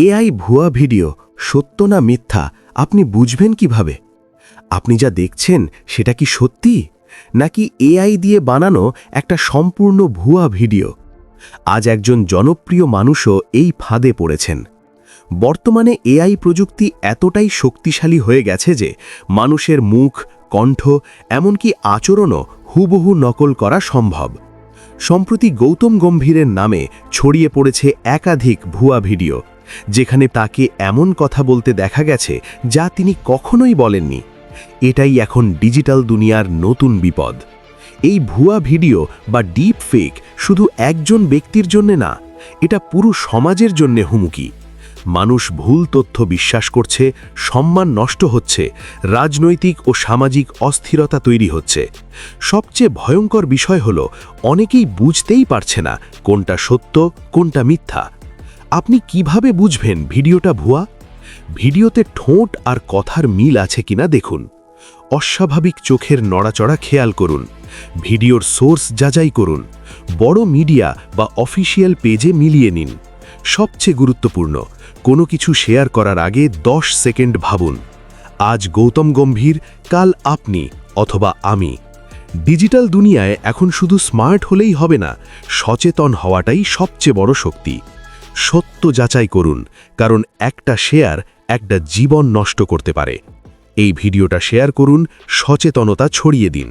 AI ভুয়া video সত্য না মিথ্যা আপনি বুঝবেন কিভাবে? আপনি যা দেখছেন সেটা কি সত্যি, নাকি এআই দিয়ে বানানো একটা সম্পূর্ণ ভুয়া ভিডিও? আজ একজন জনপ্রিয় মানুষও এই ফাঁদে পড়েছেন। বর্তমানে এআই প্রযুক্তি এতটাই শক্তিশালী হয়ে গেছে যে মানুষের মুখ, কণ্ঠ, এমনকি আচরণও হুবহু নকল করা সম্ভব। সম্প্রতি গৌতম গম্ভীরের নামে ছড়িয়ে পড়েছে একাধিক ভুয়া ভিডিও, যেখানে তাকে এমন কথা বলতে দেখা গেছে যা তিনি কখনোই বলেননি। এটাই এখন ডিজিটাল দুনিয়ার নতুন বিপদ। এই ভুয়া ভিডিও বা ডিপ ফেক শুধু একজন ব্যক্তির জন্য না, এটা পুরো সমাজের জন্য হুমকি। মানুষ ভুল তথ্য বিশ্বাস করছে, সম্মান নষ্ট হচ্ছে, রাজনৈতিক ও সামাজিক অস্থিরতা তৈরি হচ্ছে। সবচেয়ে ভয়ঙ্কর বিষয় হলো অনেকেই বুঝতেই পারছে না কোনটা সত্য, কোনটা মিথ্যা। আপনি কিভাবে বুঝবেন ভিডিওটা ভুয়া? ভিডিওতে ঠোঁট আর কথার মিল আছে কিনা দেখুন। অস্বাভাবিক চোখের নড়াচড়া খেয়াল করুন। ভিডিওর সোর্স যাচাই করুন। বড় মিডিয়া বা অফিসিয়াল পেজে মিলিয়ে নিন। সবচেয়ে গুরুত্বপূর্ণ, কোনো কিছু শেয়ার করার আগে 10 সেকেন্ড ভাবুন। আজ গৌতম গম্ভীর, কাল আপনি অথবা আমি। ডিজিটাল দুনিয়ায় এখন শুধু স্মার্ট হলেই হবে না, সচেতন হওয়াটাই সবচেয়ে বড় শক্তি। সত্য যাচাই করুন, কারণ একটা শেয়ার একটা জীবন নষ্ট করতে পারে। এই ভিডিওটা শেয়ার করুন, সচেতনতা ছড়িয়ে দিন।